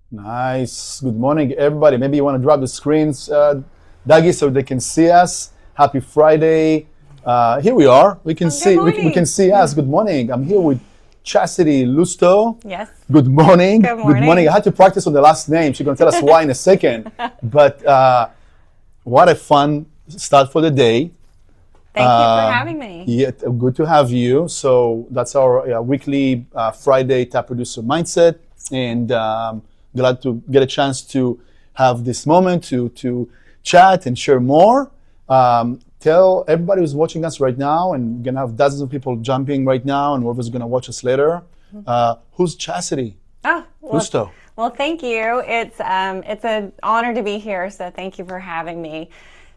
Nice. Good morning, everybody. Maybe you want to drop the screens, Dougie, so they can see us. Happy Friday. Here we are. We can see. We can see us. Good morning. I'm here with Chasity Lousteau. Yes. Good morning. Good morning. Good morning. I had to practice on the last name. She's gonna tell us why in a second. But what a fun start for the day. Thank you for having me. Yeah, good to have you. So that's our weekly Friday Tap Producer Mindset, and glad to get a chance to have this moment to chat and share more. Tell everybody who's watching us right now, and we're gonna have dozens of people jumping right now, and whoever's gonna watch us later. Who's Chasity Lousteau? Well, thank you. It's an honor to be here. So thank you for having me.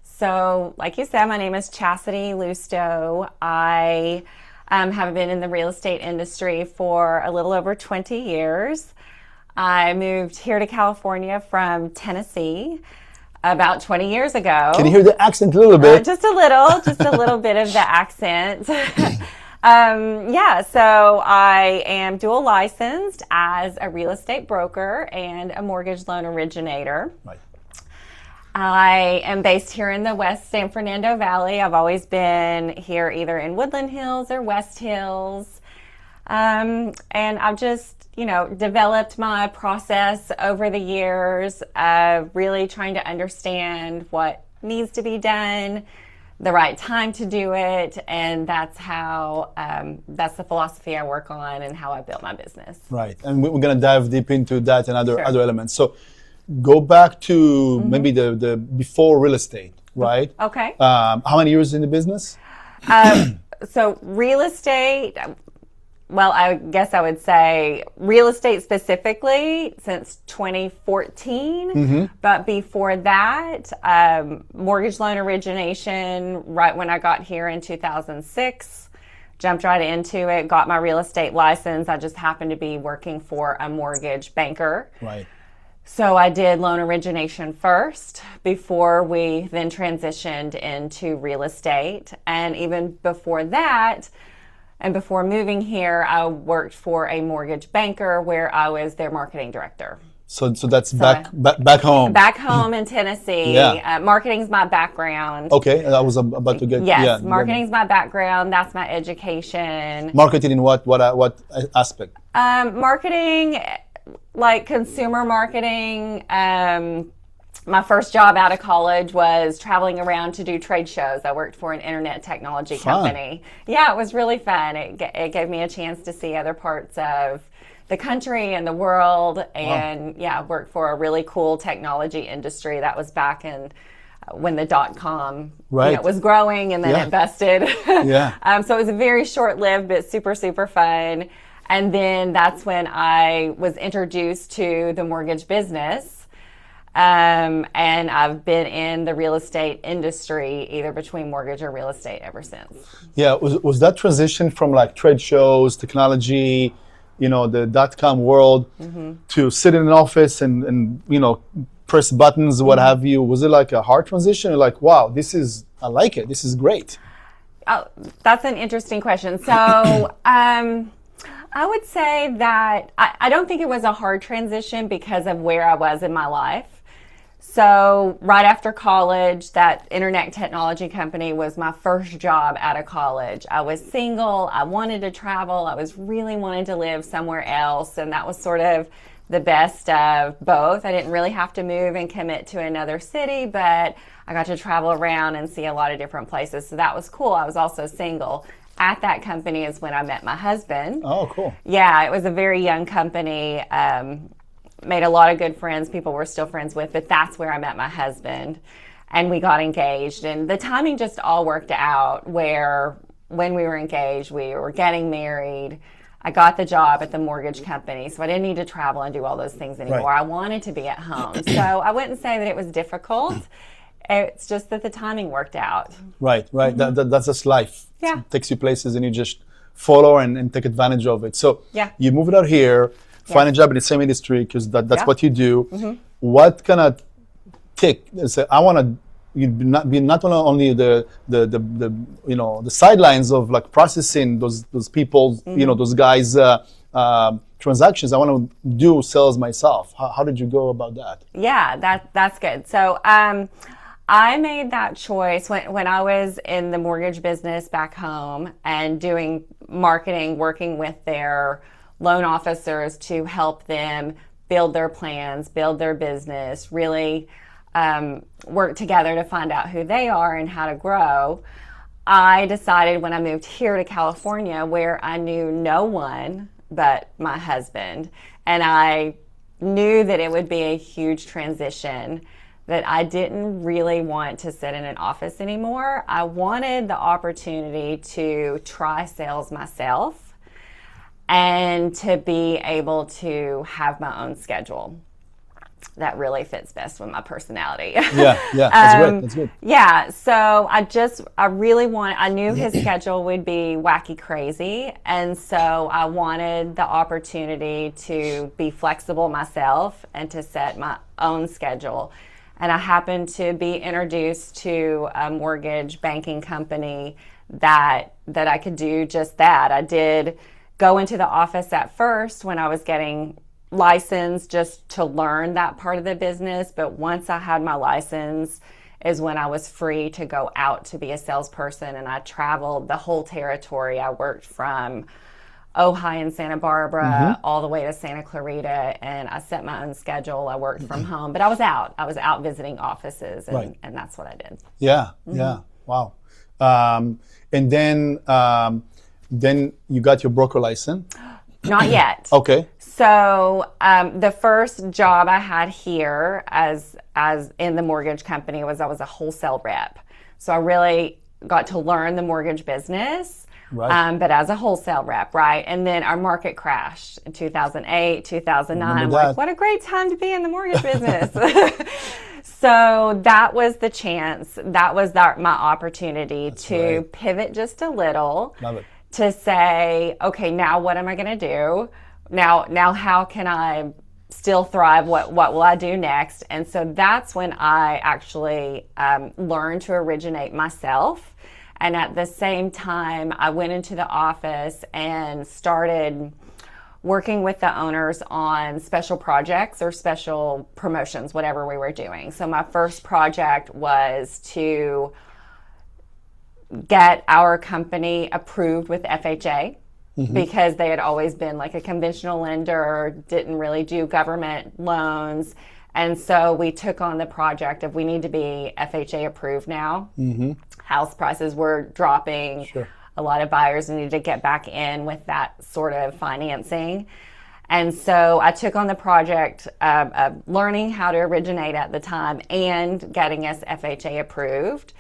So, like you said, my name is Chasity Lousteau. I have been in the real estate industry for a little over 20 years. I moved here to California from Tennessee about 20 years ago. Can you hear the accent a little bit? Just a little bit of the accent. So I am dual licensed as a real estate broker and a mortgage loan originator. Right. I am based here in the West San Fernando Valley. I've always been here either in Woodland Hills or West Hills. And I've just, developed my process over the years of really trying to understand what needs to be done, the right time to do it, and that's how, that's the philosophy I work on and how I built my business. Right, and we're going to dive deep into that and other elements. So go back to maybe the before real estate, right? Okay. How many years in the business? So real estate, well, I guess I would say real estate specifically since 2014. But before that, mortgage loan origination right when I got here in 2006. Jumped right into it, got my real estate license. I just happened to be working for a mortgage banker. Right. So I did loan origination first before we then transitioned into real estate. And even before that, and before moving here, I worked for a mortgage banker where I was their marketing director. So that's back home. Back home in Tennessee. Yeah. Marketing's my background. Okay, I was about to get. Yes, marketing's my background. That's my education. Marketing in what aspect? Marketing, like consumer marketing. My first job out of college was traveling around to do trade shows. I worked for an internet technology company. Yeah, it was really fun. It gave me a chance to see other parts of the country and the world. And I worked for a really cool technology industry. That was back in when the .com was growing, and then it busted. So it was a very short-lived but super, super fun. And then that's when I was introduced to the mortgage business. And I've been in the real estate industry, either between mortgage or real estate, ever since. Yeah, was that transition from like trade shows, technology, the .com world, to sit in an office and press buttons, what have you? Was it like a hard transition? Or like, wow, I like it. This is great. Oh, that's an interesting question. So, I would say that I don't think it was a hard transition because of where I was in my life. So right after college, that internet technology company was my first job out of college. I was single. I wanted to travel. I was really wanting to live somewhere else. And that was sort of the best of both. I didn't really have to move and commit to another city, but I got to travel around and see a lot of different places. So that was cool. I was also single. At that company is when I met my husband. Oh, cool. Yeah, it was a very young company. Made a lot of good friends, people we're still friends with, but that's where I met my husband. And we got engaged. And the timing just all worked out where when we were engaged, we were getting married. I got the job at the mortgage company, so I didn't need to travel and do all those things anymore. Right. I wanted to be at home. So I wouldn't say that it was difficult. It's just that the timing worked out. Right. That's just life. Yeah. It takes you places and you just follow and take advantage of it. So you moved out here, find a job in the same industry because that's what you do. What kind of say, I want to be not only the sidelines of like processing those people, those guys transactions. I want to do sales myself. How did you go about that? Yeah, that's good. So I made that choice when I was in the mortgage business back home and doing marketing, working with their loan officers to help them build their plans, build their business, really work together to find out who they are and how to grow. I decided when I moved here to California, where I knew no one but my husband, and I knew that it would be a huge transition, that I didn't really want to sit in an office anymore. I wanted the opportunity to try sales myself and to be able to have my own schedule. That really fits best with my personality. Yeah, that's great. That's good. Yeah, so I knew his schedule would be wacky crazy, and so I wanted the opportunity to be flexible myself and to set my own schedule. And I happened to be introduced to a mortgage banking company that I could do just that. I did go into the office at first when I was getting licensed just to learn that part of the business, but once I had my license is when I was free to go out to be a salesperson, and I traveled the whole territory. I worked from Ojai and Santa Barbara all the way to Santa Clarita, and I set my own schedule. I worked from home, but I was out visiting offices, and that's what I did. Yeah, wow. And then you got your broker license? Not yet. Okay. So the first job I had here as in the mortgage company was I was a wholesale rep. So I really got to learn the mortgage business, right. But as a wholesale rep, right? And then our market crashed in 2008, 2009. I'm like, what a great time to be in the mortgage business. So that was the chance. That was my opportunity to pivot just a little. Love it. To say, okay, now what am I going to do? Now how can I still thrive? What will I do next? And so that's when I actually learned to originate myself. And at the same time, I went into the office and started working with the owners on special projects or special promotions, whatever we were doing. So my first project was to get our company approved with FHA because they had always been like a conventional lender, didn't really do government loans. And so we took on the project of we need to be FHA approved now. House prices were dropping. Sure. A lot of buyers needed to get back in with that sort of financing. And so I took on the project of learning how to originate at the time and getting us FHA approved.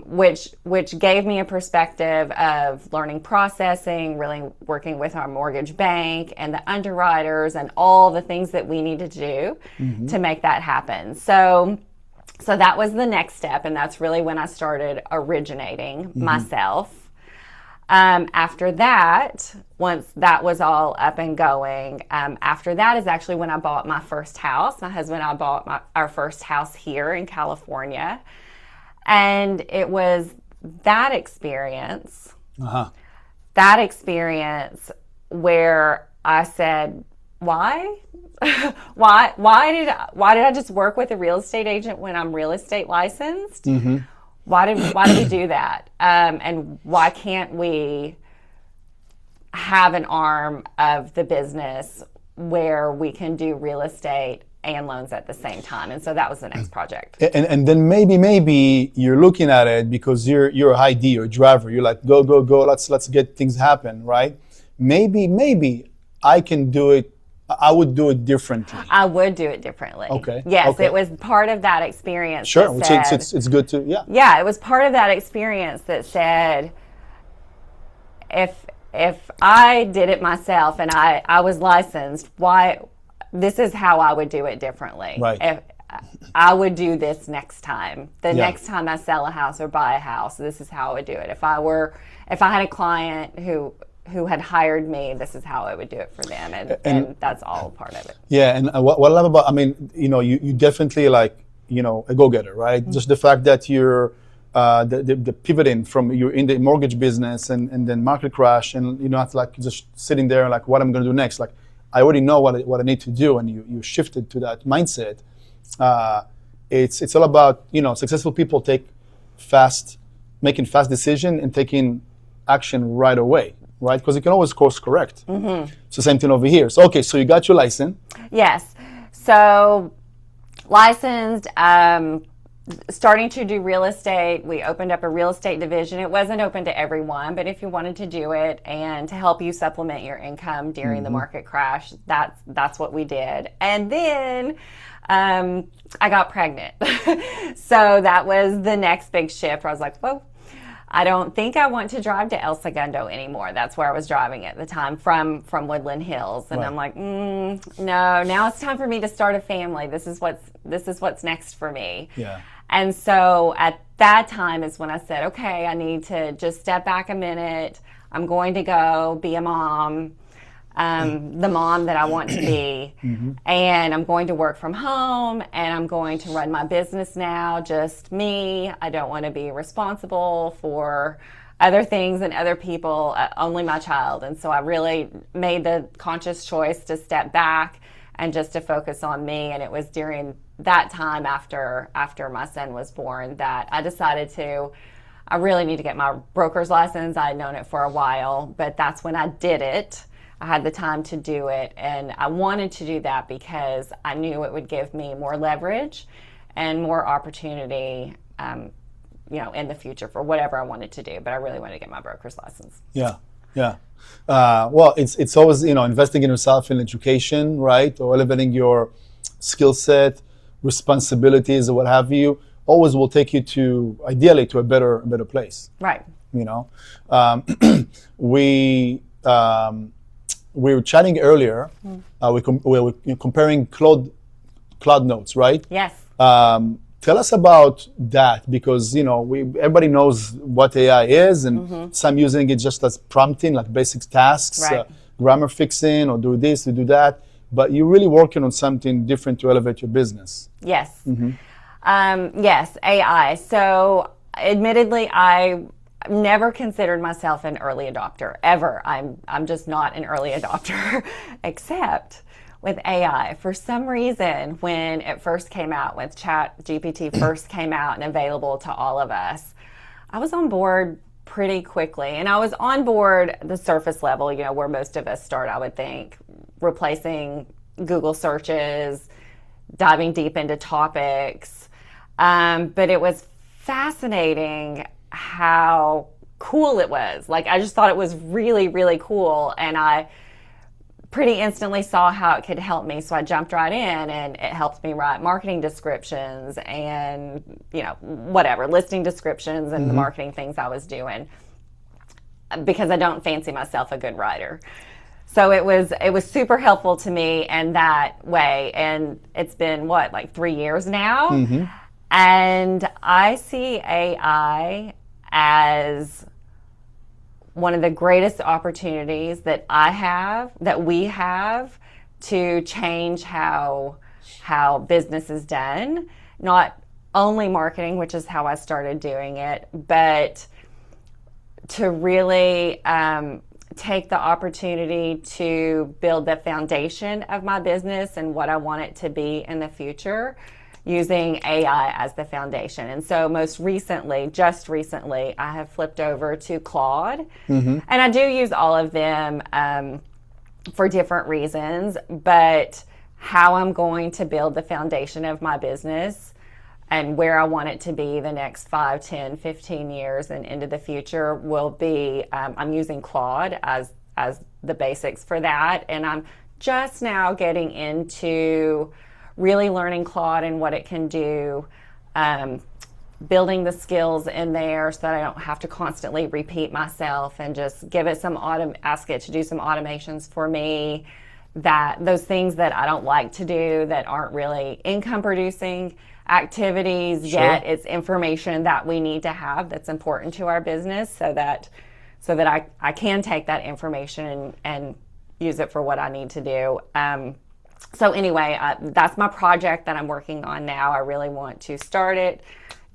Which gave me a perspective of learning processing, really working with our mortgage bank and the underwriters and all the things that we needed to do to make that happen. So that was the next step, and that's really when I started originating myself. After that, once that was all up and going, after that is actually when I bought my first house. My husband and I bought our first house here in California. And it was that experience where I said, why? why did I just work with a real estate agent when I'm real estate licensed? Why did we do that? And why can't we have an arm of the business where we can do real estate and loans at the same time? And so that was the next project. And then maybe you're looking at it because you're a high D, you're a driver. You're like, go, let's get things happen, right? Maybe I can do it. I would do it differently. I would do it differently. Okay. Yes, okay. It was part of that experience. Sure, which it's good to, yeah. Yeah, it was part of that experience that said, if I did it myself and I was licensed, this is how I would do it differently. Right. If I would do this next time. Next time I sell a house or buy a house, this is how I would do it. If I had a client who had hired me, this is how I would do it for them, and that's all part of it. Yeah, and what I love about, you definitely a go-getter, right? Just the fact that you're the pivoting from you're in the mortgage business and then market crash, and you're not like just sitting there like what I'm going to do next. Like I already know what I need to do, and you shifted to that mindset. It's all about successful people making fast decision and taking action right away, right? Because you can always course correct. Mm-hmm. So same thing over here. So okay, so you got your license. Yes. So licensed. Starting to do real estate. We opened up a real estate division. It wasn't open to everyone, but if you wanted to do it and to help you supplement your income during the market crash, that's what we did. And then I got pregnant. So that was the next big shift where I was like, whoa, I don't think I want to drive to El Segundo anymore. That's where I was driving at the time from Woodland Hills. And right. I'm like, no, now it's time for me to start a family. This is what's next for me. Yeah. And so at that time is when I said, okay, I need to just step back a minute. I'm going to go be a mom, the mom that I want to be. Mm-hmm. And I'm going to work from home, and I'm going to run my business now, just me. I don't want to be responsible for other things and other people, only my child. And so I really made the conscious choice to step back and just to focus on me. And it was during that time after my son was born that I decided I really need to get my broker's license. I had known it for a while, but that's when I did it. I had the time to do it, and I wanted to do that because I knew it would give me more leverage and more opportunity, in the future for whatever I wanted to do. But I really wanted to get my broker's license. Yeah. Well, it's always investing in yourself in education, right, or elevating your skill set, responsibilities, or what have you. Always will take you ideally to a better place. Right. We were chatting earlier. We were comparing cloud notes, right? Yes. Tell us about that, because everybody knows what AI is, and some using it just as prompting, like basic tasks, right. Grammar fixing, or do this, or do that. But you're really working on something different to elevate your business. Yes. Yes, AI. So, admittedly, I never considered myself an early adopter ever. I'm just not an early adopter, except with AI. For some reason, when it first came out, when ChatGPT first came out and available to all of us, I was on board pretty quickly. And I was on board the surface level, where most of us start, I would think, replacing Google searches, diving deep into topics. But it was fascinating how cool it was. Like, I just thought it was really, really cool. And I pretty instantly saw how it could help me. So I jumped right in, and it helped me write marketing descriptions and, whatever, listing descriptions and the marketing things I was doing, because I don't fancy myself a good writer. So it was super helpful to me in that way. And it's been 3 years now. Mm-hmm. And I see AI as one of the greatest opportunities that we have to change how business is done. Not only marketing, which is how I started doing it, but to really take the opportunity to build the foundation of my business and what I want it to be in the future, using AI as the foundation. And so just recently, I have flipped over to Claude. Mm-hmm. And I do use all of them for different reasons, but how I'm going to build the foundation of my business and where I want it to be the next 5, 10, 15 years and into the future will be, I'm using Claude as the basics for that. And I'm just now getting into really learning Claude and what it can do, building the skills in there so that I don't have to constantly repeat myself, and just give it ask it to do some automations for me, those things that I don't like to do that aren't really income producing activities, sure. Yet it's information that we need to have that's important to our business so that I can take that information and use it for what I need to do. So anyway, that's my project that I'm working on now. I really want to start it,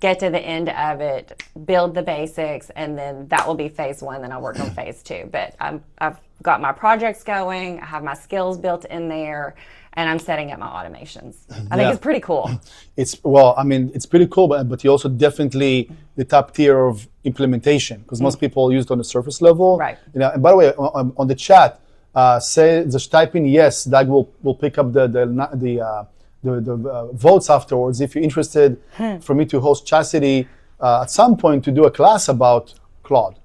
get to the end of it, build the basics, and then that will be phase one. Then I'll work on phase two. But I've got my projects going. I have my skills built in there, and I'm setting up my automations. I think it's pretty cool. It's pretty coll, but you also definitely the top tier of implementation, because most people use it on the surface level. Right. And by the way, on the chat, just type in yes. Doug will pick up the votes afterwards if you're interested for me to host Chasity at some point to do a class about Claude.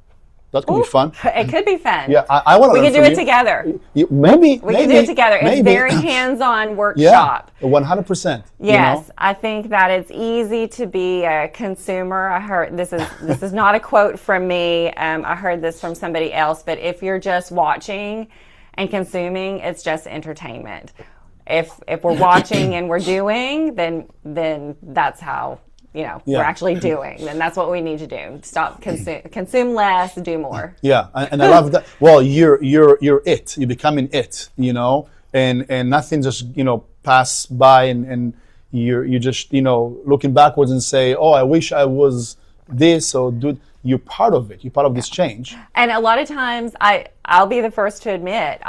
That could be fun. It could be fun. Yeah, I want to. We could do it together. Maybe we can do it together. It's very hands-on workshop. Yeah, 100%. Yes, I think that it's easy to be a consumer. I heard this is not a quote from me. I heard this from somebody else. But if you're just watching and consuming, it's just entertainment. If we're watching and we're doing, then that's how we're actually doing. Then that's what we need to do. Stop consume less, do more. Yeah, and I love that. Well, you're it. You're becoming it. And nothing just pass by and you just looking backwards and say, oh, I wish I was this or do. You're part of it. You're part of this change. And a lot of times, I'll be the first to admit,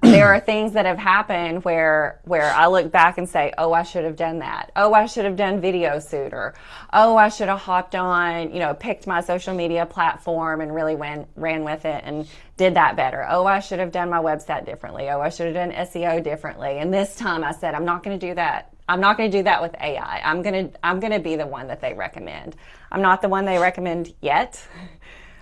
there are things that have happened where I look back and say, oh, I should have done that. Oh, I should have done Video Suitor. Oh, I should have hopped on, picked my social media platform and really ran with it and did that better. Oh, I should have done my website differently. Oh, I should have done SEO differently. And this time I said, I'm not going to do that. I'm not going to do that with AI. I'm going to be the one that they recommend. I'm not the one they recommend yet,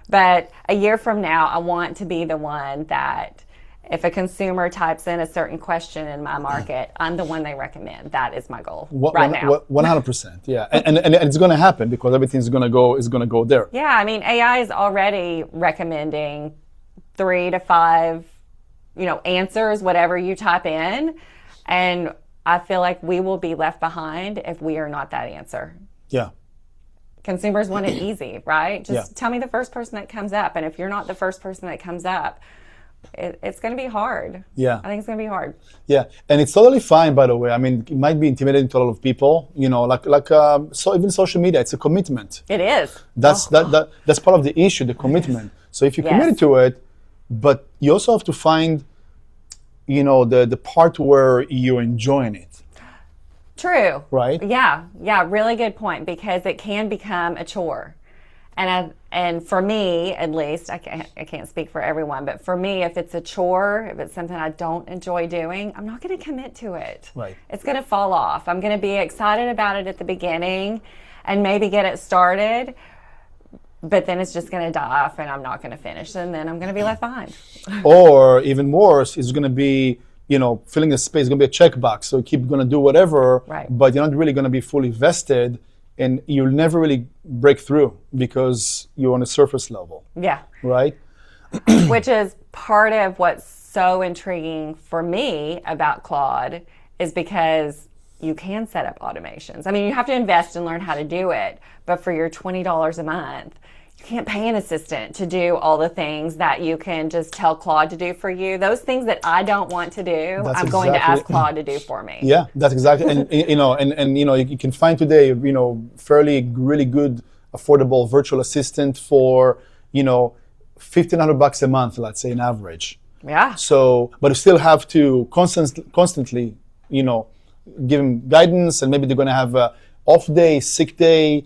but a year from now, I want to be the one that if a consumer types in a certain question in my market, I'm the one they recommend. That is my goal right now. 100%, yeah, and it's going to happen because everything's going to go there. Yeah, I mean, AI is already recommending 3 to 5, answers, whatever you type in, and I feel like we will be left behind if we are not that answer. Yeah. Consumers want it easy, right? Just tell me the first person that comes up, and if you're not the first person that comes up, it's going to be hard. Yeah. I think it's going to be hard. Yeah. And it's totally fine, by the way. I mean, it might be intimidating to a lot of people, so even social media, it's a commitment. It is. That's part of the issue, the commitment. So if you're committed to it, but you also have to find, the part where you're enjoying it. True. Right? Yeah. Yeah. Really good point, because it can become a chore. And for me, at least, I can't speak for everyone, but for me, if it's a chore, if it's something I don't enjoy doing, I'm not going to commit to it. Right. It's going to fall off. I'm going to be excited about it at the beginning and maybe get it started, but then it's just going to die off and I'm not going to finish, and then I'm going to be left behind. Or even worse, it's going to be, filling the space. It's going to be a checkbox. So you keep going to do whatever, but you're not really going to be fully vested. And you'll never really break through because you're on a surface level. Yeah. Right? Which is part of what's so intriguing for me about Claude, is because you can set up automations. I mean, you have to invest and learn how to do it. But for your $20 a month, you can't pay an assistant to do all the things that you can just tell Claude to do for you. Those things that I don't want to do, I'm going to ask Claude to do for me. Yeah, that's exactly. And you can find today, fairly really good, affordable virtual assistant for, $1,500 a month, let's say, in average. Yeah. So, but you still have to constantly, give them guidance, and maybe they're going to have a off day, sick day.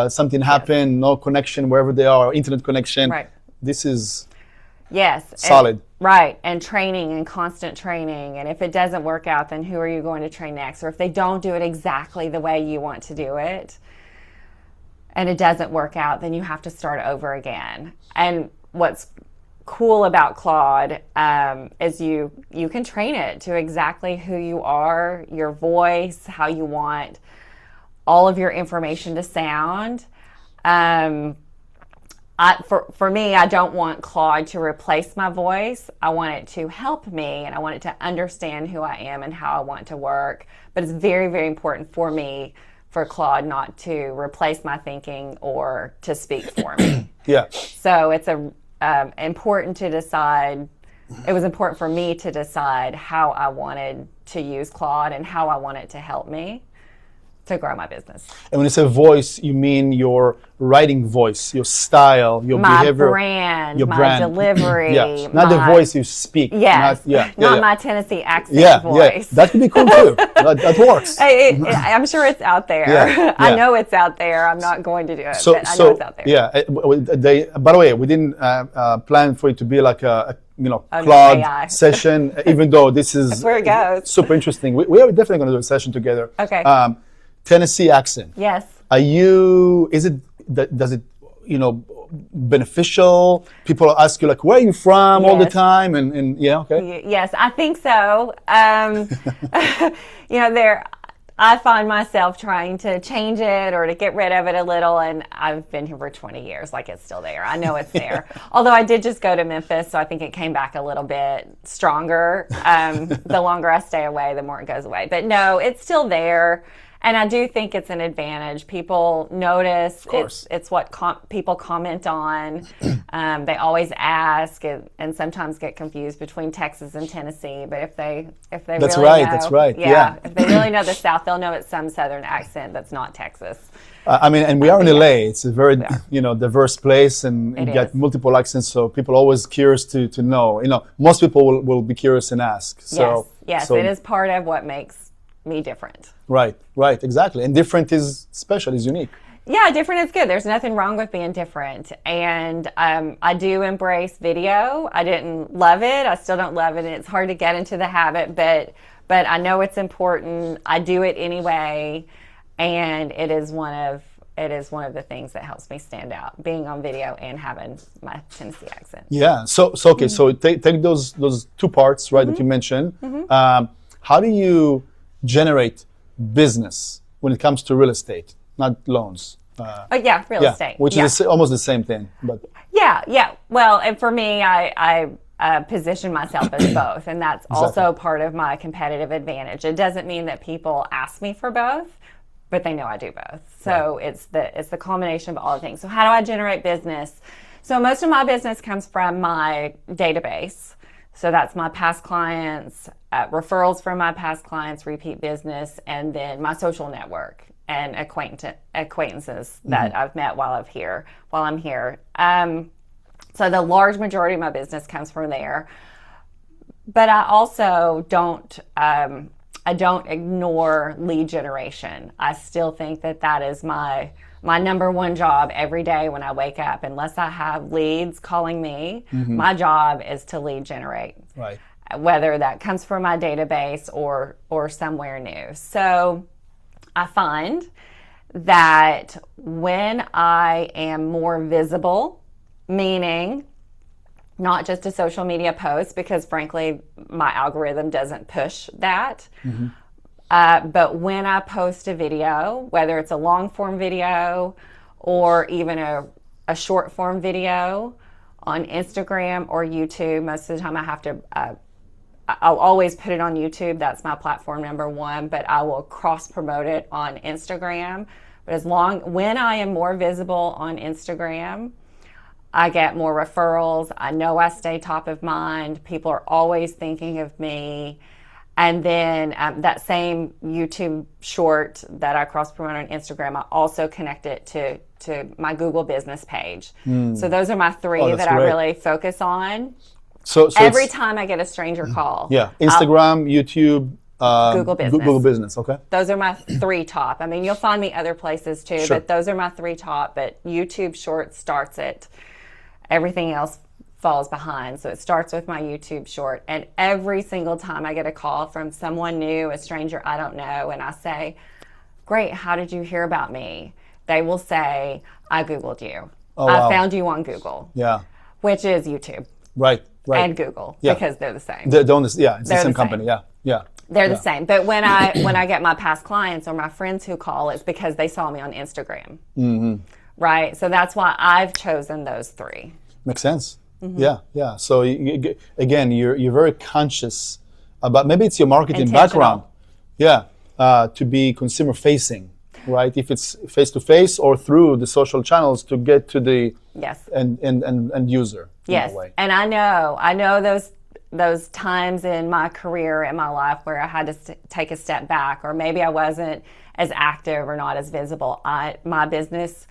Something happened, no connection wherever they are, internet connection. Right. This is solid. And training and constant training. And if it doesn't work out, then who are you going to train next? Or if they don't do it exactly the way you want to do it, and it doesn't work out, then you have to start over again. And what's cool about Claude is you can train it to exactly who you are, your voice, how you want all of your information to sound. For me, I don't want Claude to replace my voice. I want it to help me, and I want it to understand who I am and how I want to work. But it's very, very important for me, for Claude not to replace my thinking or to speak for me. Yeah. So it's important to decide. It was important for me to decide how I wanted to use Claude and how I want it to help me. to grow my business. And when you say voice, you mean your writing voice, your style, your My behavior, brand, your my brand. delivery. Yeah, not the voice you speak. Yes, not my Tennessee accent voice. That could be cool too. that works. I'm sure it's out there. I know it's out there. I'm not going to do it, but I know it's out there. Yeah. By the way, we didn't plan for it to be like a Claude session, even though this is That's where it goes. Super interesting. We are definitely going to do a session together. Okay. Tennessee accent. Yes. Does it, beneficial? People ask you like, where are you from all the time? And yeah, okay. Yes, I think so. I find myself trying to change it or to get rid of it a little, and I've been here for 20 years, like it's still there. I know it's there. Although I did just go to Memphis, so I think it came back a little bit stronger. The longer I stay away, the more it goes away. But no, it's still there. And I do think it's an advantage. People notice. It's what people comment on. They always ask and sometimes get confused between Texas and Tennessee. But if they that's really right, know, that's right. Yeah, if they really know the South, they'll know it's some Southern accent that's not Texas. And we are in LA. It's a very diverse place, and you get multiple accents. So people are always curious to know. Most people will be curious and ask. So yes, it is part of what makes me different. Right, exactly. And different is special, is unique. Yeah, different is good. There's nothing wrong with being different. And I do embrace video. I didn't love it. I still don't love it. And it's hard to get into the habit, but I know it's important. I do it anyway. And it is one of the things that helps me stand out, being on video and having my Tennessee accent. Yeah. So okay. So take those two parts, right, that you mentioned. How do you generate business when it comes to real estate, not loans? Real estate. Which is almost the same thing. But yeah. Well, and for me, I position myself as both, and that's also part of my competitive advantage. It doesn't mean that people ask me for both, but they know I do both. So it's the combination of all the things. So how do I generate business? So most of my business comes from my database. So that's my past clients, referrals from my past clients, repeat business, and then my social network and acquaintances that I've met while I'm here. So the large majority of my business comes from there. But I also don't ignore lead generation. I still think that is my number one job every day when I wake up. Unless I have leads calling me, my job is to lead generate. Right. Whether that comes from my database or somewhere new. So I find that when I am more visible, meaning not just a social media post, because frankly, my algorithm doesn't push that. But when I post a video, whether it's a long form video or even a short form video on Instagram or YouTube, most of the time I have to, I'll always put it on YouTube. That's my platform number one, but I will cross promote it on Instagram. But when I am more visible on Instagram, I get more referrals. I know I stay top of mind. People are always thinking of me. And then that same YouTube short that I cross-promote on Instagram, I also connect it to my Google business page. So those are my three that I really focus on. So every time I get a stranger call. Yeah, Instagram, YouTube, Google Business, okay. Those are my three top. I mean, you'll find me other places too, but those are my three top. But YouTube short starts it. Everything else falls behind. So it starts with my YouTube short. And every single time I get a call from someone new, a stranger I don't know, and I say, great, how did you hear about me? They will say, I Googled you. I found you on Google. Yeah. Which is YouTube. Right. And Google, because they're the same. It's the same company. Yeah. They're the same. But when I get my past clients or my friends who call, it's because they saw me on Instagram. Right? So that's why I've chosen those three. Makes sense. Yeah. So again, you're very conscious about, maybe it's your marketing background. To be consumer facing, right? If it's face to face or through the social channels to get to the end user. Yes. And I know those times in my career, in my life, where I had to take a step back, or maybe I wasn't as active or not as visible. My business,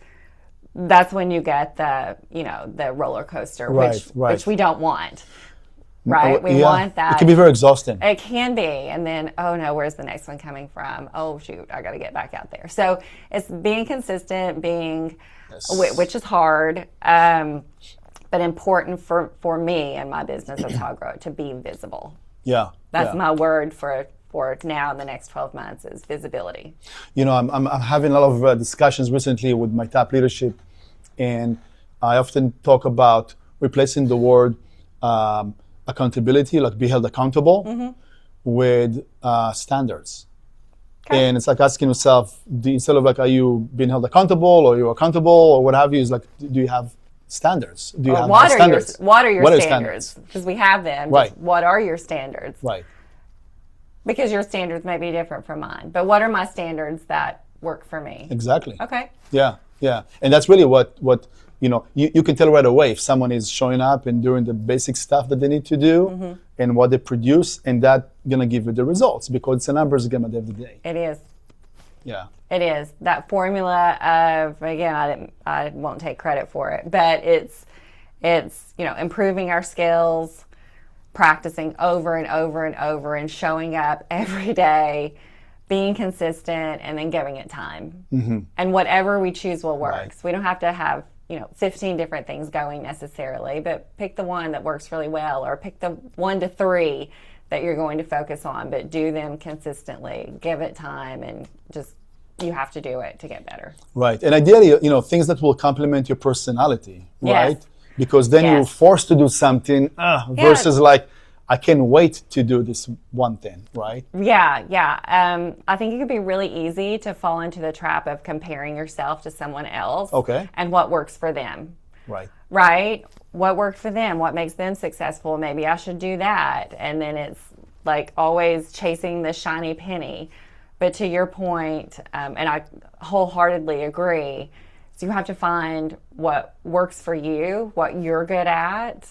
that's when you get the roller coaster, which we don't want. Right? We want that. It can be very exhausting. It can be. And then, oh no, where's the next one coming from? Oh shoot, I got to get back out there. So it's being consistent, which is hard, but important for me and my business. That's how I grow it, to be visible. Yeah. That's my word for now in the next 12 months is visibility. I'm having a lot of discussions recently with my top leadership, and I often talk about replacing the word accountability, like be held accountable, with standards. Okay. And it's like asking yourself, instead of like, are you being held accountable, or you're accountable, or what have you, is like, do you have standards? Do you have standards? What are your standards? Because we have them. Right. What are your standards? Right. Because your standards may be different from mine. But what are my standards that work for me? Exactly. Okay. Yeah. And that's really what you can tell right away if someone is showing up and doing the basic stuff that they need to do and what they produce, and that's going to give you the results, because it's a numbers game at the end of the day. It is. Yeah. It is. That formula of, again, I won't take credit for it, but it's improving our skills, practicing over and over and over, and showing up every day, being consistent, and then giving it time. And whatever we choose will work. Right. So we don't have to have 15 different things going necessarily, but pick the one that works really well, or pick the 1 to 3 that you're going to focus on, but do them consistently, give it time, and just, you have to do it to get better. Right. And ideally, things that will complement your personality, right? Yes. Because then you're forced to do something versus like, I can't wait to do this one thing, right? Yeah. I think it could be really easy to fall into the trap of comparing yourself to someone else. Okay. And what works for them. Right. What worked for them? What makes them successful? Maybe I should do that. And then it's like always chasing the shiny penny. But to your point, and I wholeheartedly agree, so you have to find what works for you, what you're good at,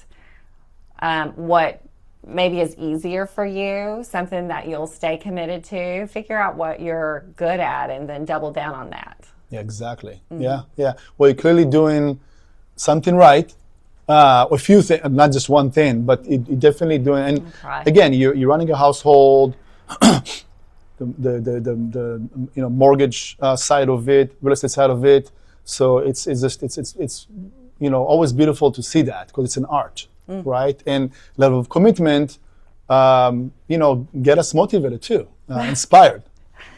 what maybe is easier for you, something that you'll stay committed to. Figure out what you're good at and then double down on that. Yeah, exactly. Yeah. Well, you're clearly doing something right. A few things, not just one thing, but you're definitely doing. And again, you're running a household, the mortgage side of it, real estate side of it. So it's always beautiful to see that, because it's an art, right? And level of commitment, get us motivated too, inspired.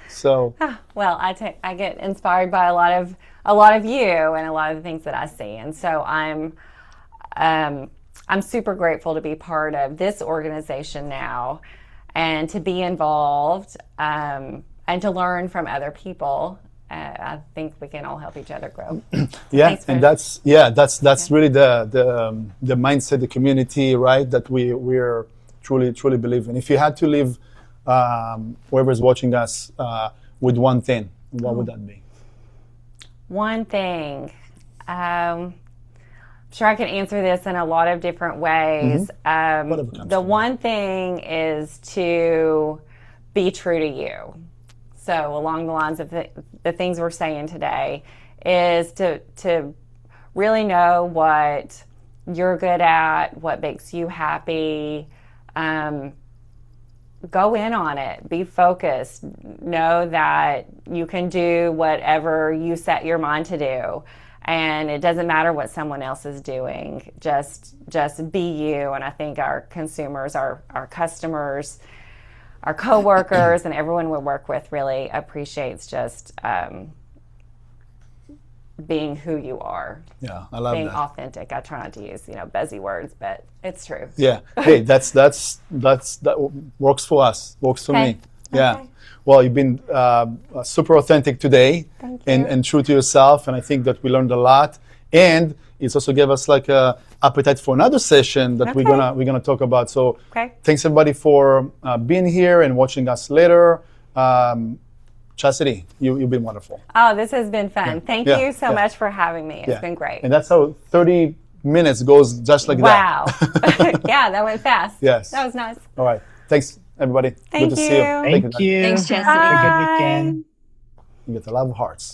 So well, I get inspired by a lot of you and a lot of the things that I see, and so I'm super grateful to be part of this organization now, and to be involved, and to learn from other people. I think we can all help each other grow. Yeah, and that's really the mindset, the community, right? That we're truly believe in. If you had to leave whoever's watching us with one thing, what would that be? One thing. I'm sure I can answer this in a lot of different ways. The one thing is to be true to you. So along the lines of the things we're saying today is to really know what you're good at, what makes you happy. Go in on it. Be focused. Know that you can do whatever you set your mind to do. And it doesn't matter what someone else is doing. Just be you. And I think our consumers, our customers, our coworkers, and everyone we work with really appreciates just being who you are. Yeah, I love being that. Authentic. I try not to use buzzy words, but it's true. Yeah. Hey, that works for us. Works for me. Yeah. Okay. Well, you've been super authentic today. Thank you. And true to yourself, and I think that we learned a lot. And it's also gave us like a appetite for another session that we're gonna talk about. So thanks everybody for being here and watching us later. Chasity, you've been wonderful. Oh, this has been fun. Thank you so much for having me. It's been great. And that's how 30 minutes goes just like wow. that. Yeah, that went fast. Yes. That was nice. All right. Thanks, everybody. Thank Good to see you. you. Thank you. Thanks, Have Chasity. a good Bye. weekend. You get a lot of hearts.